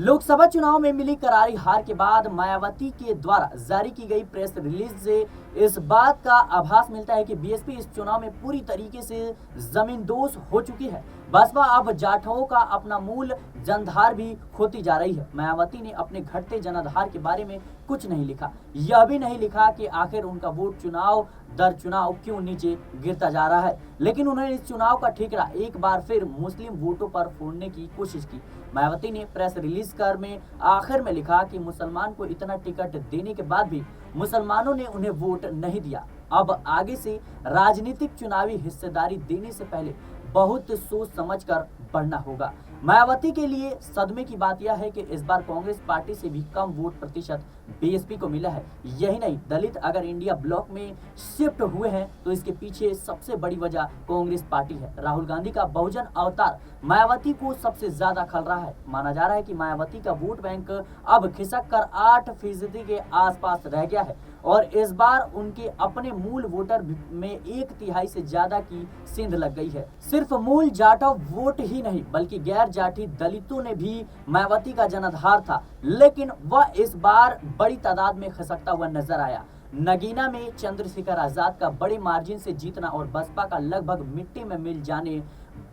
लोकसभा चुनाव में मिली करारी हार के बाद मायावती के द्वारा जारी की गई प्रेस रिलीज से इस बात का आभास मिलता है कि बीएसपी इस चुनाव में पूरी तरीके से जमींदोज हो चुकी है। बसपा अब जाटों का अपना मूल जनधार भी खोती जा रही है। मायावती ने अपने घटते जनाधार के बारे में कुछ नहीं लिखा, यह भी नहीं लिखा कि आखिर उनका वोट चुनाव दर चुनाव क्यों नीचे गिरता जा रहा है। लेकिन उन्होंने इस चुनाव का ठिकरा एक बार फिर मुस्लिम वोटों पर फोड़ने की कोशिश की। मायावती ने प्रेस रिलीज कर में आखिर में लिखा कि मुसलमान को इतना टिकट देने के बाद भी मुसलमानों ने उन्हें वोट नहीं दिया। अब आगे से राजनीतिक चुनावी हिस्सेदारी देने से पहले बहुत सोच समझकर बढ़ना होगा। मायावती के लिए सदमे की बात यह है कि इस बार कांग्रेस पार्टी से भी कम वोट प्रतिशत बीएसपी को मिला है। यही नहीं, दलित अगर इंडिया ब्लॉक में शिफ्ट हुए हैं तो इसके पीछे सबसे बड़ी वजह कांग्रेस पार्टी है। राहुल गांधी का बहुजन अवतार मायावती को सबसे ज्यादा खल रहा है। माना जा रहा है कि मायावती का वोट बैंक अब खिसक कर 8% के आसपास रह गया है और इस बार उनके अपने मूल वोटर में 1/3 से ज्यादा की सेंध लग गई है। सिर्फ मूल जाटव वोट ही नहीं बल्कि गैर जाति दलितों ने भी मायावती का जनाधार था, लेकिन वह इस बार बड़ी तादाद में खिसकता हुआ नजर आया। नगीना में चंद्रशेखर आजाद का बड़े मार्जिन से जीतना और बसपा का लगभग मिट्टी में मिल जाने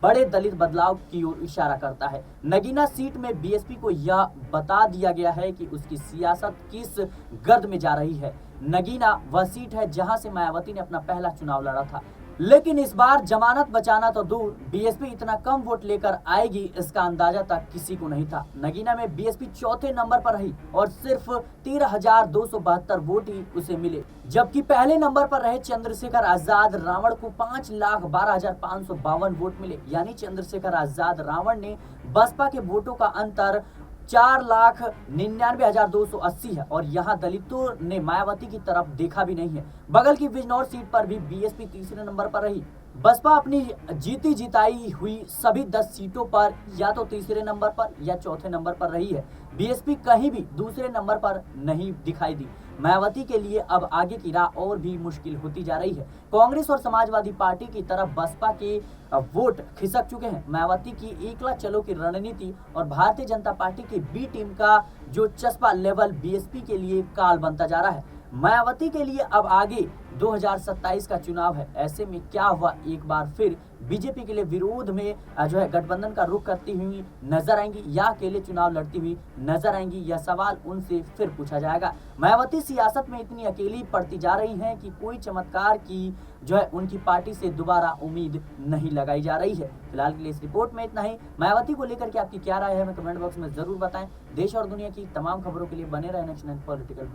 बड़े दलित बदलाव की ओर इशारा करता है। नगीना सीट में बीएसपी को यह बता दिया गया है कि उसकी सियासत किस गर्द में जा रही है। नगीना वह सीट है जहां से मायावती ने अपना पहला चुनाव लड़ा था, लेकिन इस बार जमानत बचाना तो दूर, बीएसपी इतना कम वोट लेकर आएगी इसका अंदाजा तक किसी को नहीं था। नगीना में बीएसपी चौथे नंबर पर रही और सिर्फ 13,272 वोट ही उसे मिले, जबकि पहले नंबर पर रहे चंद्रशेखर आजाद रावण को 5,12,552 वोट मिले। यानी चंद्रशेखर आजाद रावण ने बसपा के वोटों का अंतर 4,99,280 है और यहाँ दलितों ने मायावती की तरफ देखा भी नहीं है। बगल की बिजनौर सीट पर भी बीएसपी तीसरे नंबर पर रही। बसपा अपनी जीती जिताई हुई सभी 10 सीटों पर या तो तीसरे नंबर पर या चौथे नंबर पर रही है। बीएसपी कहीं भी दूसरे नंबर पर नहीं दिखाई दी। मायावती के लिए अब आगे की राह और भी मुश्किल होती जा रही है। कांग्रेस और समाजवादी पार्टी की तरफ बसपा के वोट खिसक चुके हैं। मायावती की एकला चलो की रणनीति और भारतीय जनता पार्टी की बी टीम का जो चस्पा लेवल बीएसपी के लिए काल बनता जा रहा है। मायावती के लिए अब आगे 2027 का चुनाव है। ऐसे में क्या हुआ, एक बार फिर बीजेपी के लिए विरोध में जो है गठबंधन का रुख करती हुई नजर आएंगी या अकेले चुनाव लड़ती हुई नजर आएंगी, यह सवाल उनसे फिर पूछा जाएगा। मायावती सियासत में इतनी अकेली पड़ती जा रही हैं कि कोई चमत्कार की जो है उनकी पार्टी से दोबारा उम्मीद नहीं लगाई जा रही है। फिलहाल के लिए इस रिपोर्ट में इतना ही। मायावती को लेकर के आपकी क्या राय है हमें कमेंट बॉक्स में जरूर बताएं। देश और दुनिया की तमाम खबरों के लिए बने रहे नेक्स्ट पॉलिटिकल बाइट।